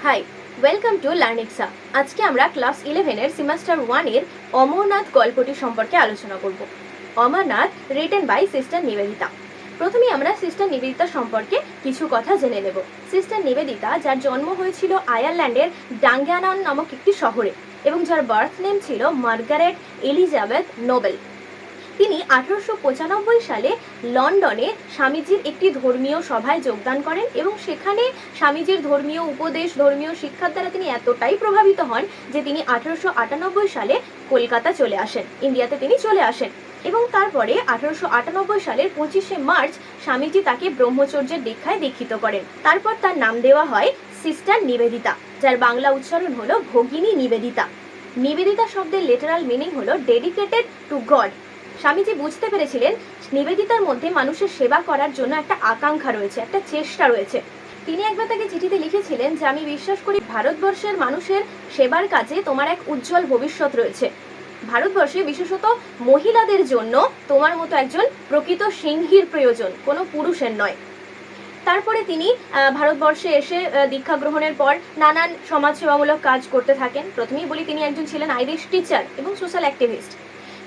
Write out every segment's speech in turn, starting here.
High, welcome to লার্নিক্সা। আজকে আমরা ক্লাস 11-এর সেমিস্টার 1-এর অমরনাথ গল্পটি সম্পর্কে আলোচনা করব। Amarnath written by sister Nivedita. প্রথমেই আমরা সিস্টার নিবেদিতা সম্পর্কে কিছু কথা জেনে নেব। সিস্টার নিবেদিতা, যার জন্ম হয়েছিল আয়ারল্যান্ডের ডাঙ্গানান নামক একটি শহরে এবং যার বার্থ নেম ছিল মার্গারেট এলিজাবেথ নোবেল। তিনি 1895 সালে লন্ডনে স্বামীজির একটি ধর্মীয় সভায় যোগদান করেন এবং সেখানে স্বামীজির ধর্মীয় উপদেশ, ধর্মীয় শিক্ষার দ্বারা তিনি এতটাই প্রভাবিত হন যে তিনি 1898 সালে কলকাতা চলে আসেন, ইন্ডিয়াতে তিনি চলে আসেন এবং তারপরে 1898 সালের 25শে মার্চ স্বামীজি তাকে ব্রহ্মচর্যের দীক্ষায় দীক্ষিত করেন। তারপর তার নাম দেওয়া হয় সিস্টার নিবেদিতা, যার বাংলা উচ্চারণ হলো ভগিনী নিবেদিতা। নিবেদিতা শব্দের লিটারাল মিনিং হলো ডেডিকেটেড টু গড। স্বামীজি বুঝতে পেরেছিলেন নিবেদিতার মধ্যে মানুষের সেবা করার জন্য একটা আকাঙ্ক্ষা রয়েছে, একটা চেষ্টা রয়েছে। তিনি একবার তাকে চিঠিতে লিখেছিলেন যে আমি বিশ্বাস করি ভারতবর্ষের মানুষের সেবার কাজে তোমার এক উজ্জ্বল ভবিষ্যৎ রয়েছে। ভারতবর্ষে বিশেষত মহিলাদের জন্য তোমার মতো একজন প্রকৃত সিংহীর প্রয়োজন, কোনো পুরুষের নয়। তারপরে তিনি ভারতবর্ষে এসে দীক্ষা গ্রহণের পর নানান সমাজসেবামূলক কাজ করতে থাকেন। প্রথমেই বলি, তিনি একজন ছিলেন আইরিশ টিচার এবং সোশ্যাল অ্যাক্টিভিস্ট।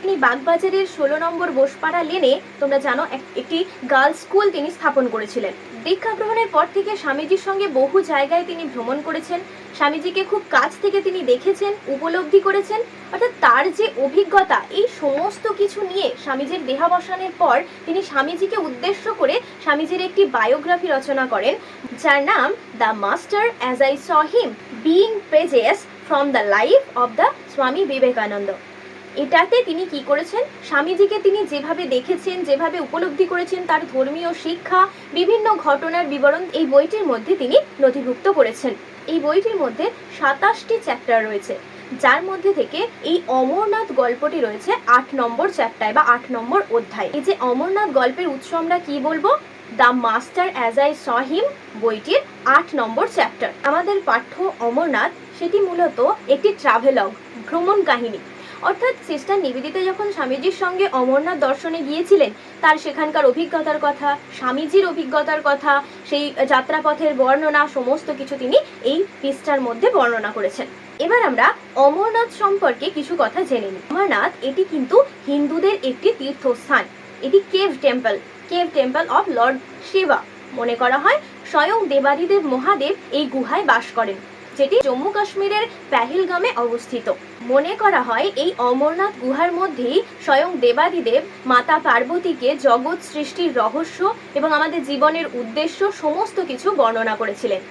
তিনি বাগবাজারের 16 নম্বর বোসপাড়া লেনে, তোমরা জানো, একটি গার্লস স্কুল তিনি স্থাপন করেছিলেন। দীক্ষা গ্রহণের পর থেকে স্বামীজির সঙ্গে বহু জায়গায় তিনি ভ্রমণ করেছেন, স্বামীজিকে খুব কাছ থেকে তিনি দেখেছেন, উপলব্ধি করেছেন। অর্থাৎ তার যে অভিজ্ঞতা, এই সমস্ত কিছু নিয়ে স্বামীজির দেহাবসানের পর তিনি স্বামীজিকে উদ্দেশ্য করে স্বামীজির একটি বায়োগ্রাফি রচনা করেন, যার নাম the master as I saw him, being pages from the life of the Swami Vivekananda. এটাতে তিনি কি করেছেন, স্বামীজিকে তিনি যেভাবে দেখেছেন, যেভাবে উপলব্ধি করেছেন, তার ধর্মীয় শিক্ষা, বিভিন্ন ঘটনার বিবরণ এই বইটির মধ্যে তিনি নথিভুক্ত করেছেন। এই বইটির মধ্যে 27টি চ্যাপ্টার রয়েছে, যার মধ্যে থেকে এই অমরনাথ গল্পটি রয়েছে 8 নম্বর চ্যাপ্টারে বা 8 নম্বর অধ্যায়। এই যে অমরনাথ গল্পের উৎস আমরা কি বলবো, the master as I saw him বইটির 8 নম্বর চ্যাপ্টার। আমাদের পাঠ্য অমরনাথ সেটি মূলত একটি ট্রাভেলগ, ভ্রমণ কাহিনী। অর্থাৎ সিস্টার নিবেদিতা যখন স্বামীজির সঙ্গে অমরনাথ দর্শনে গিয়েছিলেন, তার সেখানকার অভিজ্ঞতার কথা, স্বামীজির অভিজ্ঞতার কথা, সেই যাত্রাপথের বর্ণনা, সমস্ত কিছু তিনি এই পৃষ্ঠার মধ্যে বর্ণনা করেছেন। এবার আমরা অমরনাথ সম্পর্কে কিছু কথা জেনে নিই। অমরনাথ এটি কিন্তু হিন্দুদের একটি তীর্থস্থান। এটি cave temple of lord Shiva. মনে করা হয় স্বয়ং দেবাদিদেব মহাদেব এই গুহায় বাস করেন, যেটি জম্মু কাশ্মীরের পেহেলগামে অবস্থিত। মনে করা হয় এই অমরনাথ গুহার মধ্যেই স্বয়ং দেবাদিদেব মাতা পার্বতীকে জগৎ সৃষ্টির রহস্য এবং আমাদের জীবনের উদ্দেশ্য সমস্ত কিছু বর্ণনা করেছিলেন।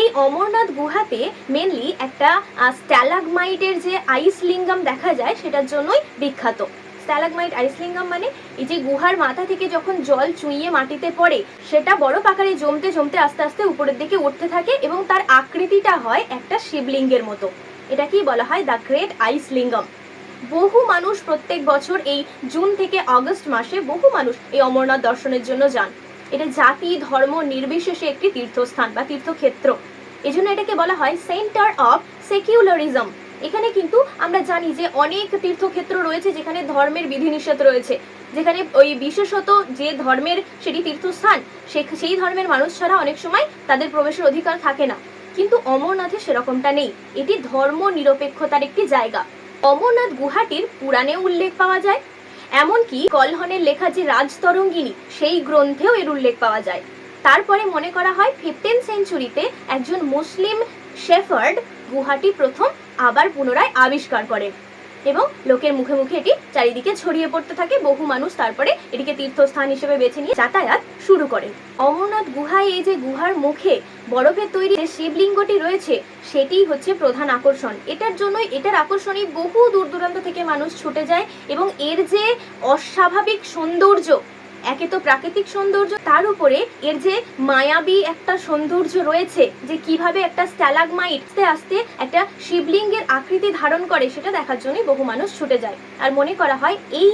এই অমরনাথ গুহাতে মেনলি একটা স্ট্যালাগমাইটের যে আইস লিঙ্গাম দেখা যায়, সেটার জন্যই বিখ্যাত। স্ট্যালাগমাইট আইসলিঙ্গাম মানে এই যে গুহার মাথা থেকে যখন জল চুইয়ে মাটিতে পড়ে, সেটা বরফ আকারে জমতে জমতে আস্তে আস্তে উপরের দিকে উঠতে থাকে এবং তার আকৃতিটা হয় একটা শিবলিঙ্গের মতো। এটাকেই বলা হয় দ্য গ্রেট আইসলিঙ্গাম। বহু মানুষ প্রত্যেক বছর এই জুন থেকে আগস্ট মাসে বহু মানুষ এই অমরনাথ দর্শনের জন্য যান। এটা জাতি ধর্ম নির্বিশেষে একটি তীর্থস্থান বা তীর্থক্ষেত্র। এজন্য এটাকে বলা হয় সেন্টার অফ সেকুলারিজম। এখানে কিন্তু আমরা জানি যে অনেক তীর্থক্ষেত্র রয়েছে যেখানে ধর্মের বিধিনিষেধ রয়েছে, যেখানে ওই বিশেষত যে ধর্মের সেটি তীর্থস্থান, সেই ধর্মের মানুষ ছাড়া অনেক সময় তাদের প্রবেশের অধিকার থাকে না। কিন্তু অমরনাথে সেরকমটা নেই, এটি ধর্ম নিরপেক্ষতার একটি জায়গা। অমরনাথ গুহাটির পুরাণেও উল্লেখ পাওয়া যায়, এমনকি কলহনের লেখা যে রাজতরঙ্গিনী সেই গ্রন্থেও এর উল্লেখ পাওয়া যায়। তারপরে মনে করা হয় 15th সেঞ্চুরিতে একজন মুসলিম শেফার্ড গুহাটি প্রথম আবার পুনরায় আবিষ্কার করেন এবং লোকের মুখে মুখে এটি চারিদিকে ছড়িয়ে পড়তে থাকে। বহু মানুষ তারপরে এটিকে তীর্থস্থান হিসেবে বেছে নিয়ে যাতায়াত শুরু করেন। অমরনাথ গুহায় এই যে গুহার মুখে বরফের তৈরি যে শিবলিঙ্গটি রয়েছে, সেটিই হচ্ছে প্রধান আকর্ষণ। এটার জন্যই, এটার আকর্ষণেই বহু দূর দূরান্ত থেকে মানুষ ছুটে যায় এবং এর যে অস্বাভাবিক সৌন্দর্য, একে তো প্রাকৃতিক সৌন্দর্য, তার উপরে এর যে মায়াবী একটা সৌন্দর্য রয়েছে, যে কিভাবে একটা স্ট্যালাগমাইট আস্তে আস্তে একটা শিবলিঙ্গের আকৃতি ধারণ করে, সেটা দেখার জন্যই বহু মানুষ ছুটে যায়। আর মনে করা হয় এই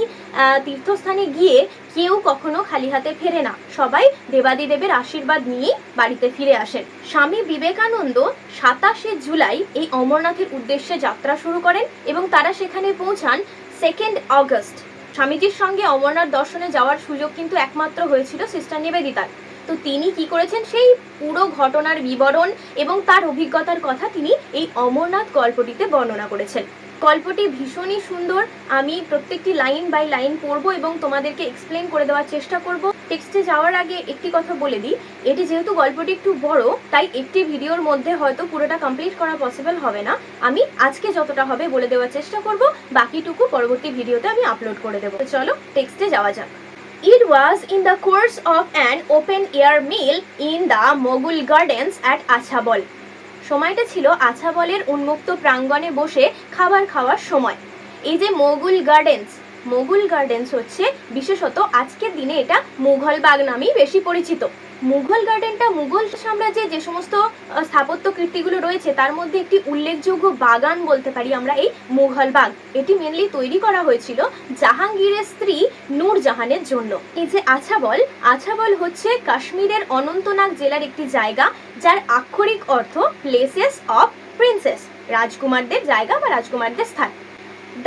তীর্থস্থানে গিয়ে কেউ কখনো খালি হাতে ফেরে না, সবাই দেবাদিদেবের আশীর্বাদ নিয়েই বাড়িতে ফিরে আসেন। স্বামী বিবেকানন্দ 27শে জুলাই এই অমরনাথের উদ্দেশ্যে যাত্রা শুরু করেন এবং তারা সেখানে পৌঁছান 2 আগস্ট। স্বামীজির সঙ্গে অমরনাথ দর্শনে যাওয়ার সুযোগ কিন্তু একমাত্র হয়েছিল সিস্টার নিবেদিতার। তো তিনি কি করেছেন, সেই পুরো ঘটনার বিবরণ এবং তার অভিজ্ঞতার কথা তিনি এই অমরনাথ গল্পটিতে বর্ণনা করেছেন। গল্পটি ভীষণই সুন্দর। আমি প্রত্যেকটি লাইন বাই লাইন পড়বো এবং তোমাদেরকে এক্সপ্লেন করে দেওয়ার চেষ্টা করব। টেক্সটে যাওয়ার আগে একটি কথা বলে দিই, এটি যেহেতু গল্পটি একটু বড়, তাই একটি ভিডিওর মধ্যে হয়তো পুরোটা কমপ্লিট করা পসিবল হবে না। আমি আজকে যতটা হবে বলে দেওয়ার চেষ্টা করব, বাকিটুকু পরবর্তী ভিডিওতে আমি আপলোড করে দেবো। চলো টেক্সটে যাওয়া যাক। It was in the course of an open-air meal in the Mughal Gardens at Achabal. সময়টা ছিল আছাবলের উন্মুক্ত প্রাঙ্গণে বসে খাবার খাওয়ার সময়। এই যে মোগল গার্ডেন্স হচ্ছে বিশেষত আজকের দিনে এটা মুঘলবাগ নামেই বেশি পরিচিত। মুঘল গার্ডেনটা মুঘল সাম্রাজ্যে যে সমস্ত স্থাপত্য কীর্তিগুলো রয়েছে তার মধ্যে একটি উল্লেখযোগ্য বাগান বলতে পারি আমরা এই মুঘলবাগ। এটি মেনলি তৈরি করা হয়েছিল জাহাঙ্গীরের স্ত্রী নূরজাহানের জন্য। এই যে আছাবল হচ্ছে কাশ্মীরের অনন্তনাগ জেলার একটি জায়গা, যার আক্ষরিক অর্থ প্লেসেস অফ প্রিন্সেস, রাজকুমারদের জায়গা বা রাজকুমারদের স্থান।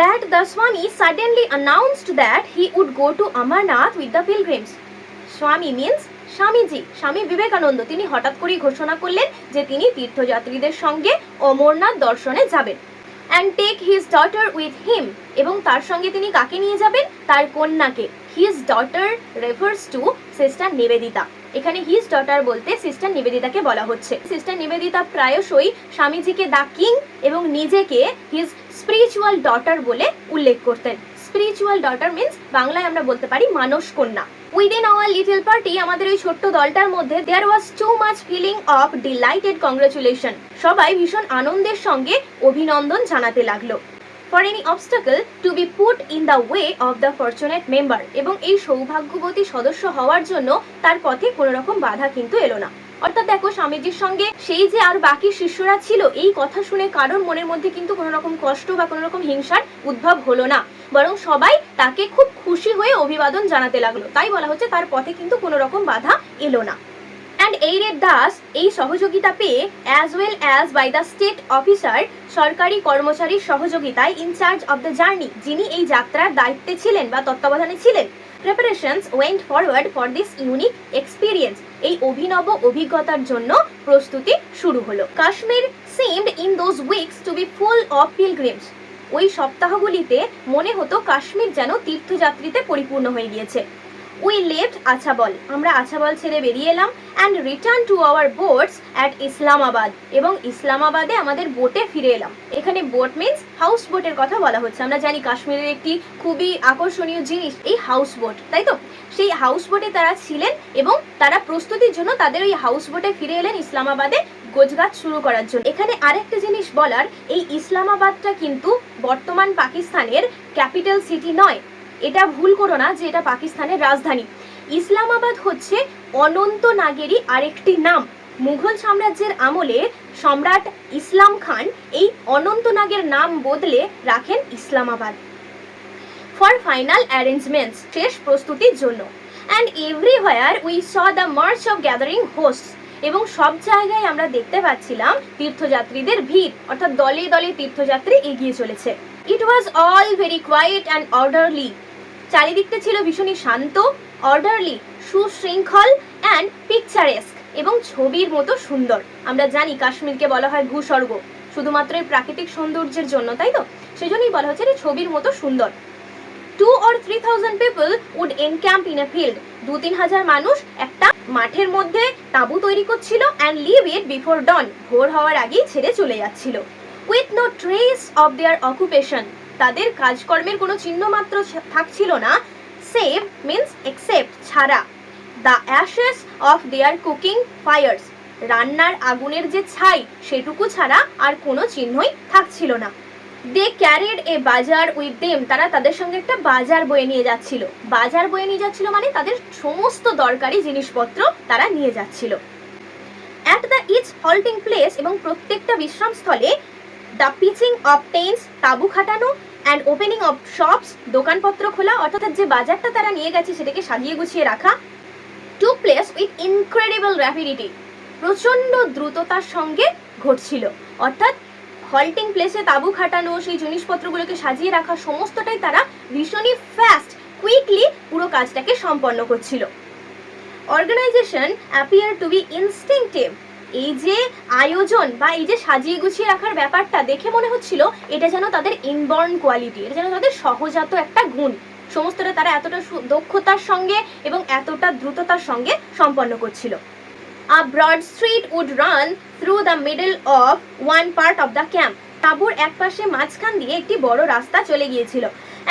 That the Swami suddenly announced that he would go to Amarnath with the pilgrims. Swami means Swamiji, Swami Vivekananda, তিনি হঠাৎ করেই ঘোষণা করলেন যে তিনি তীর্থযাত্রীদের সঙ্গে অমরনাথ দর্শনে যাবেন। And take his daughter with him, এবং তার সঙ্গে তিনি কাকে নিয়ে যাবেন, তার কন্যাকে। His daughter refers to sister Nivedita. এখানে হিজ ডটার বলতে সিস্টার নিবেদিতাকে বলা হচ্ছে। সিস্টার নিবেদিতা প্রায়শই স্বামীজিকে দা কিং এবং নিজেকে হিজ স্পিরিচুয়াল ডটার বলে উল্লেখ করতেন। স্পিরিচুয়াল ডটার মিন্স বাংলায় আমরা বলতে পারি মানস কন্যা। উইদিন আওয়ার লিটল পার্টি, আমাদের ওই ছোট্ট দলটার মধ্যে there was too much feeling of delighted congratulation. সবাই ভীষণ আনন্দের সঙ্গে অভিনন্দন জানাতে লাগলো। For any obstacle to be put in the way of the fortunate member, এবং এই সৌভাগ্যবতী সদস্য হওয়ার জন্য তার পথে কোনো রকম বাধা কিন্তু এলো না। অর্থাৎ দেখো, স্বামীজির সঙ্গে সেই যে আর বাকি শিষ্যরা ছিল, এই কথা শুনে কারোর মনের মধ্যে কিন্তু কোনো রকম কষ্ট বা কোনো রকম হিংসার উদ্ভব হলো না, বরং সবাই তাকে খুব খুশি হয়ে অভিবাদন জানাতে লাগলো। তাই বলা হচ্ছে তার পথে কিন্তু কোনো রকম বাধা এলো না। And aided thus, এই সহযোগিতা পেয়ে as well as by the state officer, সরকারি কর্মচারীর সহযোগিতায় in charge of the journey, যিনি এই যাত্রার দায়িত্বে ছিলেন বা তত্ত্বাবধানে ছিলেন, preparations went forward for this unique experience, এই অভিনব অভিজ্ঞতার জন্য প্রস্তুতি শুরু হলো। Kashmir seemed in those weeks to be full of pilgrims, ওই সপ্তাহগুলিতে মনে হতো কাশ্মীর যেন তীর্থযাত্রীতে পরিপূর্ণ হয়ে গিয়েছে। We left আছাবল, আমরা আছাবল ছেড়ে বেরিয়ে এলাম, and returned to our boats at Islamabad, এবং ইসলামাবাদে আমাদের বোটে ফিরে এলাম। এখানে বোট মিন্স হাউস বোটের কথা বলা হচ্ছে। আমরা জানি কাশ্মীরের একটি খুবই আকর্ষণীয় জিনিস এই হাউস বোট, তাই তো? সেই হাউস বোটে তারা ছিলেন এবং তারা প্রস্তুতির জন্য তাদের ওই হাউস বোটে ফিরে এলেন ইসলামাবাদে গোছগাছ শুরু করার জন্য। এখানে আরেকটা জিনিস বলার, এই ইসলামাবাদটা কিন্তু বর্তমান পাকিস্তানের ক্যাপিটাল সিটি নয়। এটা ভুল করো না যে এটা পাকিস্তানের রাজধানী। ইসলামাবাদ হচ্ছে অনন্তনাগেরই আরেকটি নাম। মুঘল সাম্রাজ্যের আমলে সম্রাট ইসলাম খান এই অনন্তনাগের নাম বদলে রাখেন ইসলামাবাদ। ফর ফাইনাল অ্যারেঞ্জমেন্টস, শেষ প্রস্তুতির জন্য। And everywhere we saw the march of gathering hosts, এবং সব জায়গায় আমরা দেখতে পাচ্ছিলাম তীর্থযাত্রীদের ভিড়, অর্থাৎ দলে দলে তীর্থযাত্রী এগিয়ে চলেছে। It was all very quiet and orderly, চারিদিকটা ছিল ভীষণই শান্ত, অর্ডারলি, সুশৃঙ্খল অ্যান্ড পিকচারেস্ক, এবং ছবির মতো সুন্দর। আমরা জানি কাশ্মীরকে বলা হয় ভূস্বর্গ শুধুমাত্র এই প্রাকৃতিক সৌন্দর্যের জন্য, তাই তো? সেজন্যই বলা হচ্ছে ছবির মতো সুন্দর। 2 or 3,000 people would encamp in a field, 2-3 হাজার মানুষ একটা মাঠের মধ্যে তাঁবু তৈরি করছিল, and leave it before dawn, ভোর হওয়ার আগেই ছেড়ে চলে যাচ্ছিল। with no trace of their occupation, তাদের কাজকর্মের কোনো চিহ্ন মাত্র থাকছিল না, save means except, ছাড়া, the ashes of their cooking fires, রান্নার আগুনের যে ছাই সেটুকু ছাড়া আর কোনো চিহ্নই থাকছিল না। they carried a বাজার with them, তারা তাদের সঙ্গে একটা বাজার বয়ে নিয়ে যাচ্ছিল। বাজার বয়ে নিয়ে যাচ্ছিল মানে তাদের সমস্ত দরকারি জিনিসপত্র তারা নিয়ে যাচ্ছিল। at the each halting place, এবং প্রত্যেকটা বিশ্রামস্থলে the pitching of tents, তাঁবু খাটানো, and opening of shops, দোকানপত্র খোলা, অর্থাৎ যে বাজারটা তারা নিয়ে গেছে সেটাকে সাজিয়ে গুছিয়ে রাখা, took place with incredible rapidity, প্রচণ্ড দ্রুততার সঙ্গে ঘটছিল। অর্থাৎ হল্টিং প্লেসে তাঁবু খাটানো, সেই জিনিসপত্রগুলোকে সাজিয়ে রাখা, সমস্তটাই তারা ভীষণই ফাস্ট, কুইকলি পুরো কাজটাকে সম্পন্ন করছিল। Organisation appear to be instinctive. এই যে আয়োজন বা এই যে সাজিয়ে গুছিয়ে রাখার ব্যাপারটা দেখে মনে হচ্ছিল এটা যেন তাদের ইনবর্ন কোয়ালিটি, এটা যেন তাদের সহজাত একটা গুণ। সমস্তটা তারা এতটা দক্ষতার সঙ্গে এবং এতটা দ্রুততার সঙ্গে সম্পন্ন করছিল। A broad street would run through the middle of one part of the camp. তাঁবুর এক পাশে মাঝখান দিয়ে একটি বড় রাস্তা চলে গিয়েছিল।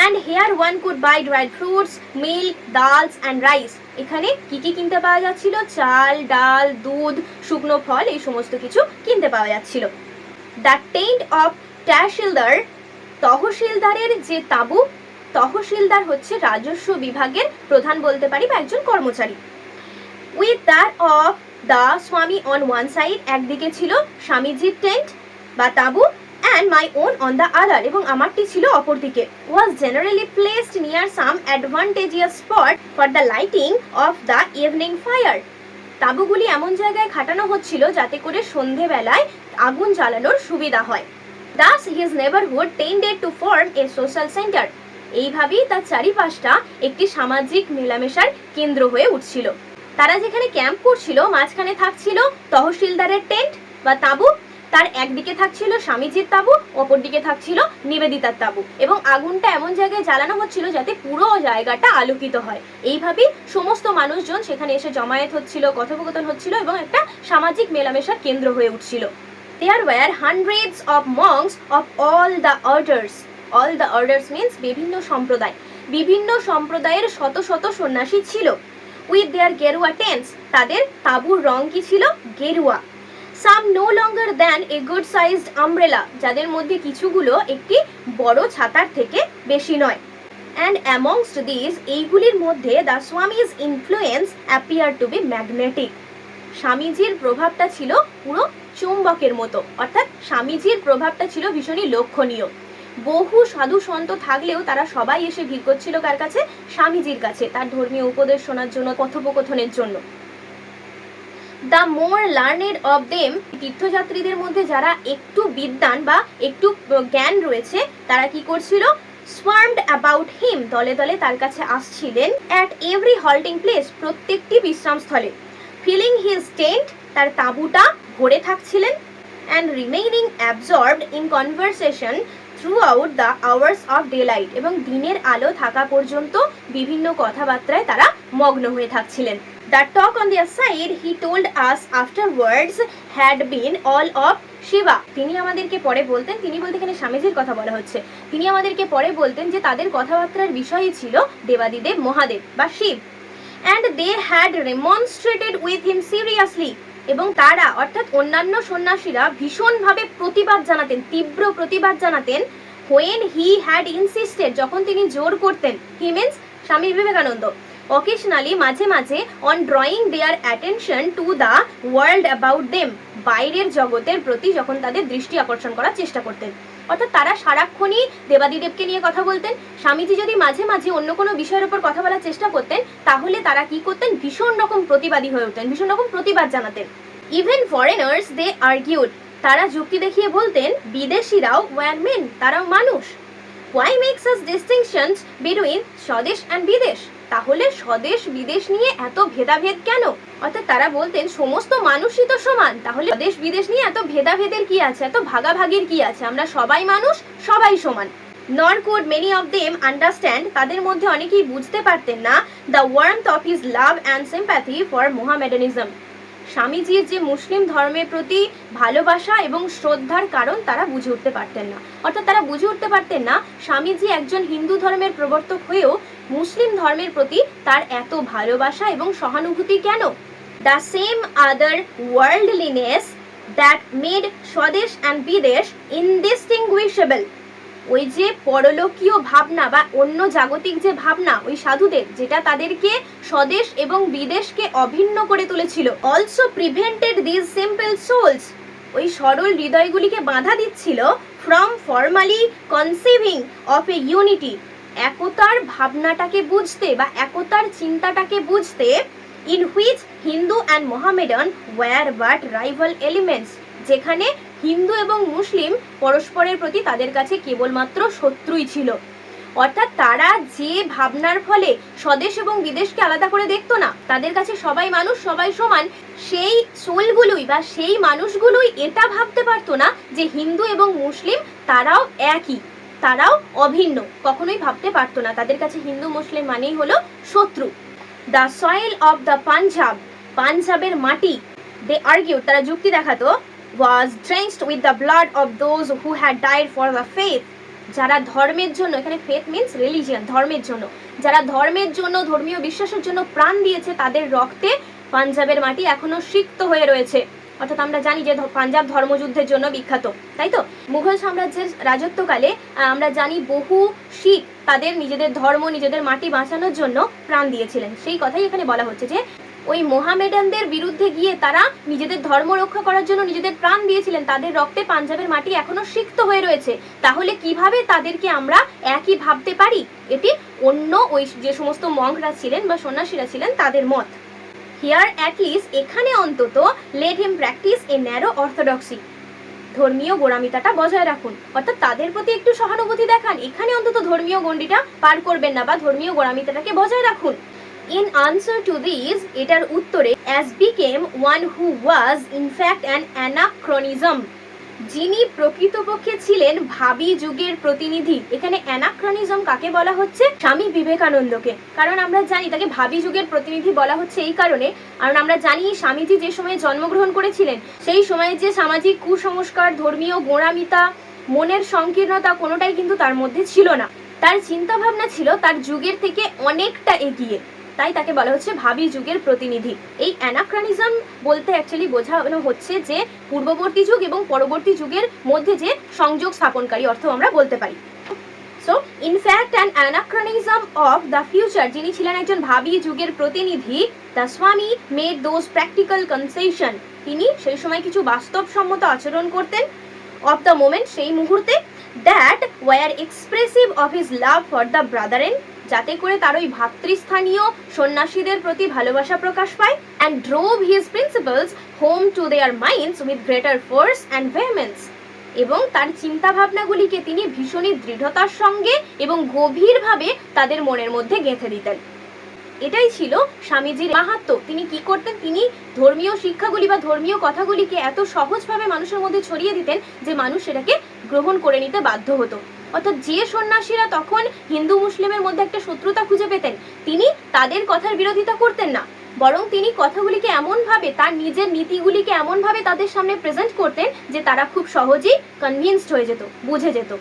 And here one could buy dried fruits, milk, dals and rice. এখানে কি কি কিনতে পাওয়া যাচ্ছিল? চাল, ডাল, দুধ, শুকনো ফল, এই সমস্ত কিছু কিনতে পাওয়া যাচ্ছিল। The tent of তহসিলদার, তহসিলদারের যে তাঁবু, তহসিলদার হচ্ছে রাজস্ব বিভাগের প্রধান বলতে পারি বা একজন কর্মচারী। With that of the Swami on one side, একদিকে ছিল স্বামীজির টেন্ট বা তাঁবু, and my own on the other, এবং আমারটি ছিল অপর দিকে। Was generally placed near some advantageous spot for the lighting of the evening fire. তাঁবুগুলি এমন জায়গায় খাটানো হচ্ছিল যাতে করে সন্ধেবেলায় আগুন জ্বালানোর সুবিধা হয়। Thus his neighborhood tended to form a social center. এইভাবেই তার চারিপাশটা একটি সামাজিক মেলামেশার কেন্দ্র হয়ে উঠছিল। তারা যেখানে ক্যাম্প করছিল মাঝখানে থাকছিল তহসিলদারের টেন্ট বা তাঁবু, তার একদিকে থাকছিল স্বামীজির তাঁবু, অপর দিকে থাকছিল নিবেদিতার তাঁবু, এবং আগুনটা এমন জায়গায় জ্বালানো হচ্ছিল যাতে পুরো জায়গাটা আলোকিত হয়। এইভাবেই সমস্ত মানুষজন সেখানে এসে জমায়েত হচ্ছিল, কথোপকথন হচ্ছিল এবং একটা সামাজিক মেলামেশার কেন্দ্র হয়ে উঠছিল। There were hundreds of monks of all the orders. All the orders means বিভিন্ন সম্প্রদায়, বিভিন্ন সম্প্রদায়ের শত শত সন্ন্যাসী ছিল। With their গেরুয়া tents, তাদের তাঁবুর রং কি ছিল? গেরুয়া। Some no longer than a good sized umbrella, যাদের মধ্যে কিছুগুলো একটি বড় ছাতার থেকে বেশি নয়। And amongst these, এইগুলির মধ্যে the Swami's influence appeared to be magnetic. স্বামীজির প্রভাবটা ছিল পুরো চুম্বকের মতো, অর্থাৎ স্বামীজির প্রভাবটা ছিল ভীষণই লক্ষণীয়। বহু সাধু সন্ত থাকলেও তারা সবাই এসে ভিড় করছিল কার কাছে? স্বামীজির কাছে, তার ধর্মীয় উপদেশ শোনার জন্য, কথোপকথনের জন্য। The more learned of them, তীর্থযাত্রীদের মধ্যে যারা একটু বিদ্বান বা একটু জ্ঞান রয়েছে তারা কি করছিল? swarmed about him, দলে দলে তার কাছে আসছিলেন। at every halting place, প্রত্যেকটি বিশ্রামস্থলে। filling his tent, তার তাঁবুটা ভরে থাকছিলেন। and remaining absorbed in conversation throughout the hours of daylight, এবং দিনের আলো থাকা পর্যন্ত বিভিন্ন কথাবার্তায় তারা মগ্ন হয়ে থাকছিলেন। The talk on their side, he told us afterwards, had been all of Shiva. তিনি আমাদেরকে পরে বলতেন, তিনি বলতে এখানে স্বামীজির কথা বলা হচ্ছে, তিনি আমাদেরকে পরে বলতেন যে তাদের কথাবার্তার বিষয়ই ছিল দেবাদিদেব মহাদেব বা Shiva. And they had remonstrated with him seriously, এবং তারা অর্থাৎ অন্যান্য সন্ন্যাসীরা ভীষণভাবে প্রতিবাদ জানাতেন, তীব্র প্রতিবাদ জানাতেন। when he had insisted, যখন তিনি জোর করতেন, he means Swami Vivekananda, occasionally মাঝে মাঝে on drawing their attention to the world about them, বাইরের জগতের প্রতি যখন তাদের দৃষ্টি আকর্ষণ করার চেষ্টা করতেন। অর্থাৎ তারা সারাক্ষণই দেবাদিদেবকে নিয়ে কথা বলতেন। স্বামীজি যদি মাঝে মাঝে অন্য কোনো বিষয়ের উপর কথা বলার চেষ্টা করতেন তাহলে তারা কি করতেন? ভীষণ রকম প্রতিবাদী হয়ে উঠতেন, ভীষণ রকম প্রতিবাদ জানাতেন। ইভেন ফরেনার্স দে আর্গিউড, তারা যুক্তি দেখিয়ে বলতেন বিদেশিরাও ওয়ার মেন, তারাও মানুষ। Why make such distinctions between স্বদেশ and বিদেশ? তাহলে স্বদেশ বিদেশ নিয়ে এত ভেদাভেদ কেন? অর্থাৎ তারা বলতেন সমস্ত মানুষই তো সমান, তাহলে স্বদেশ বিদেশ নিয়ে এত ভেদাভেদের কি আছে, এত ভাগাভাগির কি আছে? আমরা সবাই মানুষ, সবাই সমান। Nor could many of them understand, তাদের মধ্যে অনেকেই বুঝতে পারতেন না the warmth of his love and sympathy for Mohammedanism, স্বামীজির যে মুসলিম ধর্মের প্রতি ভালোবাসা এবং শ্রদ্ধার কারণ তারা বুঝে উঠতে পারতেন না। অর্থাৎ তারা বুঝে উঠতে পারতেন না স্বামীজি একজন হিন্দু ধর্মের প্রবর্তক হয়েও মুসলিম ধর্মের প্রতি তার এত ভালোবাসা এবং সহানুভূতি কেন? The same other worldliness that made swadesh and videsh indistinguishable, ওই যে পরলোকীয় ভাবনা বা অন্য জাগতিক যে ভাবনা ওই সাধুদের, যেটা তাদেরকে স্বদেশ এবং বিদেশকে অভিন্ন করে তুলেছিল। Also prevented this simple souls, ওই সরল হৃদয়গুলিকে বাধা দিচ্ছিল from formally conceiving of a unity, একতার ভাবনাটাকে বুঝতে বা একতার চিন্তাটাকে বুঝতে। In which Hindu and Mohammedan were but rival elements, যেখানে হিন্দু এবং মুসলিম পরস্পরের প্রতি তাদের কাছে কেবলমাত্র শত্রুই ছিল। অর্থাৎ তারা যে ভাবনার ফলে স্বদেশ এবং বিদেশকে আলাদা করে দেখতো না, তাদের কাছে সবাই মানুষ, সবাই সমান, সেই সোলগুলোই বা সেই মানুষগুলোই এটা ভাবতে পারতো না যে হিন্দু এবং মুসলিম তারাও একই, তারাও অভিন্ন, কখনোই ভাবতে পারতো না। তাদের কাছে হিন্দু মুসলিম মানেই হলো শত্রু। The soil of the Punjab, পাঞ্জাবের মাটি, দে আর্গিউড, তারা যুক্তি দেখাতো, was drenched with the blood of those who had died for the faith, যারা ধর্মের জন্য, এখানে ফেথ মিনস রিলিজিয়ান, ধর্মের জন্য, যারা ধর্মের জন্য, ধর্মীয় বিশ্বাসের জন্য প্রাণ দিয়েছে, তাদের রক্তে পাঞ্জাবের মাটি এখনো সিক্ত হয়ে রয়েছে। অর্থাৎ আমরা জানি যে পাঞ্জাব ধর্মযুদ্ধের জন্য বিখ্যাত, তাই তো? মুঘল সাম্রাজ্যের রাজত্বকালে আমরা জানি বহু শিখ তাদের নিজেদের ধর্ম, নিজেদের মাটি বাঁচানোর জন্য প্রাণ দিয়েছিলেন। সেই কথাই এখানে বলা হচ্ছে যে ওই মোহামেডানদের বিরুদ্ধে গিয়ে তারা নিজেদের ধর্ম রক্ষা করার জন্য নিজেদের প্রাণ দিয়েছিলেন, তাদের রক্তে পাঞ্জাবের মাটি এখনো সিক্ত হয়ে রয়েছে। তাহলে কিভাবে তাদেরকে আমরা একই ভাবতে পারি? এটি অন্য ওই যে সমস্ত মঙ্করা ছিলেন বা সন্ন্যাসীরা ছিলেন তাদের মত। হিয়ার অ্যাট লিস্ট, এখানে অন্তত, লেট হিম প্র্যাকটিস এ ন্যারো অর্থোডক্সি, ধর্মীয় গোঁড়ামিতাটা বজায় রাখুন, অর্থাৎ তাদের প্রতি একটু সহানুভূতি দেখান, এখানে অন্তত ধর্মীয় গণ্ডিটা পার করবেন না বা ধর্মীয় গোঁড়ামিতাটাকে বজায় রাখুন। In answer to these, এটার উত্তরে, as became one who was in fact an anachronism, যিনি প্রকৃতপক্ষে ছিলেন ভাবী যুগের প্রতিনিধি। এখানে অ্যানাক্রনিজম কাকে বলা হচ্ছে? স্বামী বিবেকানন্দকে। কারণ আমরা জানি তাকে ভাবী যুগের প্রতিনিধি বলা হচ্ছে এই কারণে, কারণ আমরা জানি স্বামীজি যে সময়ে জন্মগ্রহণ করেছিলেন সেই সময়ে যে সামাজিক কুসংস্কার, ধর্মীয় গোঁড়ামিতা, মনের সংকীর্ণতা কোনোটাই কিন্তু তার মধ্যে ছিল না। তার চিন্তা ভাবনা ছিল তার যুগের থেকে অনেকটা এগিয়ে, তাই তাকে বলা হচ্ছে ভাবী যুগের প্রতিনিধি। এই অ্যানাক্রনিজম বলতে অ্যাকচুয়ালি বোঝানো হচ্ছে যে পূর্ববর্তী যুগ এবং পরবর্তী যুগের মধ্যে যে সংযোগ স্থাপনকারী অর্থ আমরা বলতে পারি। So in fact an anachronism of the future, যিনি ছিলেন একজন ভাবী যুগের প্রতিনিধি, দ্য স্বামী মেড দোজ প্র্যাকটিক্যাল কনসেশন, তিনি সেই সময় কিছু বাস্তবসম্মত আচরণ করতেন, অফ দ্য মোমেন্ট, সেই মুহূর্তে, that were expressive of his love for the brethren, যাতে করে তার ওই ভাতৃস্থানীয় সন্ন্যাসীদের প্রতি ভালোবাসা প্রকাশ পায়, and drove his principles home to their minds with greater force and vehemence, এবং তার চিন্তা ভাবনাগুলিকে তিনি ভীষণই দৃঢ়তার সঙ্গে এবং গভীরভাবে তাদের মনের মধ্যে গেঁথে দিতেন। এটাই ছিল স্বামীজির মাহাত্ম্য। তিনি কি করতেন? তিনি ধর্মীয় শিক্ষাগুলি বা ধর্মীয় কথাগুলিকে এত সহজভাবে মানুষের মধ্যে ছড়িয়ে দিতেন যে মানুষ সেটাকে গ্রহণ করে নিতে বাধ্য হতো। অর্থাৎ যে সন্ন্যাসীরা তখন হিন্দু মুসলিমের মধ্যে একটা শত্রুতা খুঁজে পেতেন, তিনি তাদের কথার বিরোধিতা করতেন না, বরং তিনি কথাগুলিকে এমনভাবে, তার নিজের নীতিগুলিকে এমনভাবে তাদের সামনে প্রেজেন্ট করতেন যে তারা খুব সহজেই কনভিন্সড হয়ে যেত, বুঝে যেত।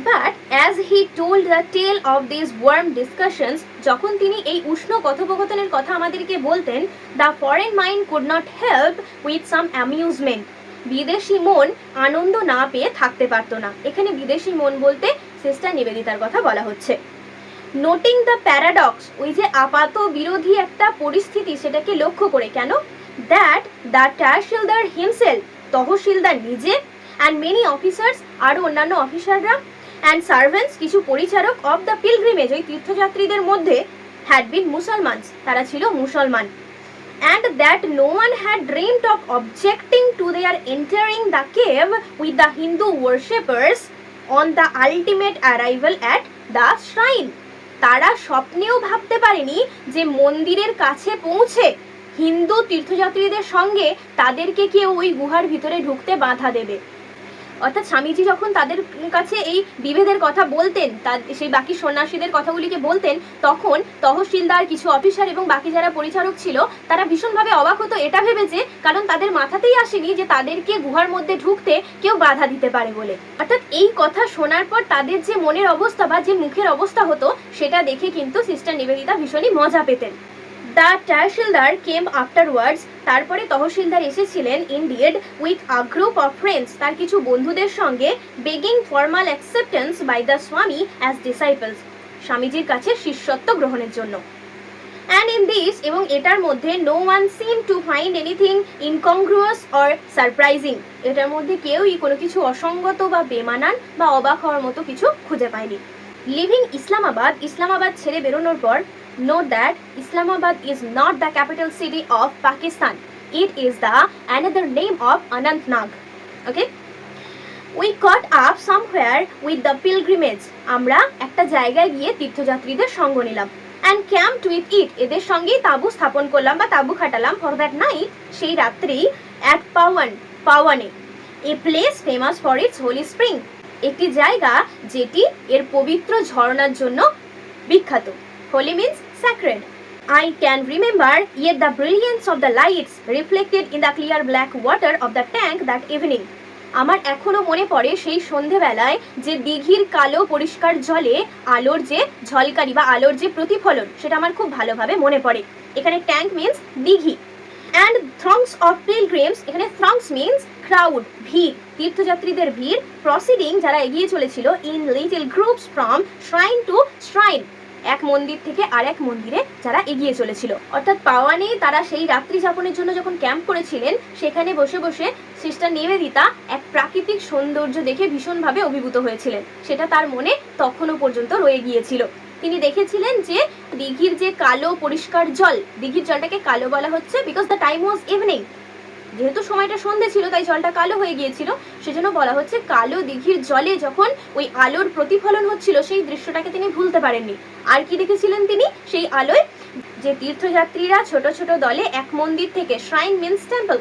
But as he told the tale of these warm discussions, যখন তিনি এই উষ্ণ কথোপকথনের কথা আমাদেরকে বলতেন, the foreign mind could not help with some amusement, বিদেশি মন আনন্দ না পেয়ে থাকতে পারতো না। এখানে বিদেশি মন বলতে সিস্টার নিবেদিতার কথা বলা হচ্ছে। নোটিং দ্য প্যারাডক্স, ওই যে আপাত বিরোধী একটা পরিস্থিতি, সেটাকে লক্ষ্য করে, কেন? দ্যাট দ্য তহসিলদার হিমসেলফ, তহসিলদার নিজে, অ্যান্ড মেনি অফিসার্স, আরও অন্যান্য অফিসাররা, অ্যান্ড সার্ভেন্টস, কিছু পরিচারক, অফ দ্য পিলগ্রিমেজ, ওই তীর্থযাত্রীদের মধ্যে, হ্যাড বিন মুসলমানস, তারা ছিল মুসলমান, and that no one had dreamed of objecting to their entering the cave with the Hindu worshippers on the ultimate arrival at the shrine, তারা স্বপ্নেও ভাবতে পারেনি যে মন্দিরের কাছে পৌঁছে হিন্দু তীর্থযাত্রীদের সঙ্গে তাদেরকে কেউ ওই গুহার ভিতরে ঢুকতে বাধা দেবে। অর্থাৎ স্বামীজি যখন তাদের কাছে এই বিভেদের কথা বলতেন, সেই বাকি সন্ন্যাসীদের কথাগুলিকে বলতেন, তখন তহসিলদার, কিছু অফিসার এবং বাকি যারা পরিচারক ছিল তারা ভীষণভাবে অবাক হতো এটা ভেবে, যে কারণ তাদের মাথাতেই আসেনি যে তাদেরকে গুহার মধ্যে ঢুকতে কেউ বাধা দিতে পারে বলে। অর্থাৎ এই কথা শোনার পর তাদের যে মনের অবস্থা বা যে মুখের অবস্থা হতো সেটা দেখে কিন্তু সিস্টার নিবেদিতা ভীষণই মজা পেতেন। দ্য তহসিলদার কেম আফটারওয়ার্ডস, তারপরে তহসিলদার এসেছিলেন, indeed with a group of friends, তার কিছু বন্ধুদের সঙ্গে, begging formal acceptance by the swami as disciples, স্বামীজির কাছে শিষ্যত্ব গ্রহণের জন্য। অ্যান্ড ইন দিস, এবং এটার মধ্যে, no one seem to find anything incongruous or surprising, এটার মধ্যে কেউই কোনো কিছু অসঙ্গত বা বেমানান বা অবাক হওয়ার মতো কিছু খুঁজে পায়নি। লিভিং ইসলামাবাদ, ইসলামাবাদ ছেড়ে বেরোনোর পর, note that Islamabad is not the capital city of Pakistan. It is the another name of Anantnag. Okay. We caught up somewhere with the pilgrimage, আমরা একটা জায়গায় গিয়ে তীর্থযাত্রীদের সঙ্গ নিলাম। অ্যান্ড ক্যাম্প উইথ ইট, এদের সঙ্গেই তাঁবু স্থাপন করলাম বা তাঁবু খাটালাম। ফর দ্যাট নাইট, সেই রাত্রি। অ্যাট পাওয়ানে, a place famous for its holy spring, একটি জায়গা যেটি এর পবিত্র ঝর্ণার জন্য বিখ্যাত। Holy means sacred. I can remember yet the brilliance of the lights reflected in the clear black water of the tank that evening. আমার এখনো মনে পড়ে সেই সন্ধেবেলায় যে দিঘির কালো পরিষ্কার জলে আলোর যে ঝলকারি বা আলোর যে প্রতিফলন, সেটা আমার খুব ভালোভাবে মনে পড়ে। এখানে ট্যাঙ্ক মিন্স দিঘি। অ্যান্ড থ্রংস অফ পিলগ্রিমস, এখানে থ্রংস মিন্স ক্রাউড, ভিড়, তীর্থযাত্রীদের ভিড়। প্রসিডিং, যারা এগিয়ে চলেছিল, in little groups from shrine to shrine, এক মন্দির থেকে আর এক মন্দিরে যারা এগিয়ে চলেছিল। অর্থাৎ পাওয়ানে তারা সেই রাত্রি যাপনের জন্য যখন ক্যাম্প করেছিলেন, সেখানে বসে বসে সিস্টার নিবেদিতা এক প্রাকৃতিক সৌন্দর্য দেখে ভীষণভাবে অভিভূত হয়েছিলেন। সেটা তার মনে তখনও পর্যন্ত রয়ে গিয়েছিল। তিনি দেখেছিলেন যে দিঘির যে কালো পরিষ্কার জল, দিঘির জলটাকে কালো বলা হচ্ছে because the time was evening, যেহেতু সময়টা সন্ধে ছিল তাই জলটা কালো হয়ে গিয়েছিল, সেজন্য বলা হচ্ছে কালো দিঘির জলে যখন ওই আলোর প্রতিফলন হচ্ছিল, সেই দৃশ্যটাকে তিনি ভুলতে পারেননি। আর কি দেখেছিলেন তিনি সেই আলোয়? যে তীর্থযাত্রীরা ছোট ছোট দলে এক মন্দির থেকে, শ্রাইন মিন্স টেম্পল,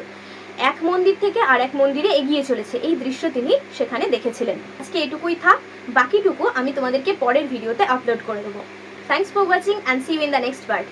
এক মন্দির থেকে আর এক মন্দিরে এগিয়ে চলেছে, এই দৃশ্য তিনি সেখানে দেখেছিলেন। আজকে এটুকুই থাক, বাকিটুকু আমি তোমাদেরকে পরের ভিডিওতে আপলোড করে দেবো। Thanks for watching and see you in the next part.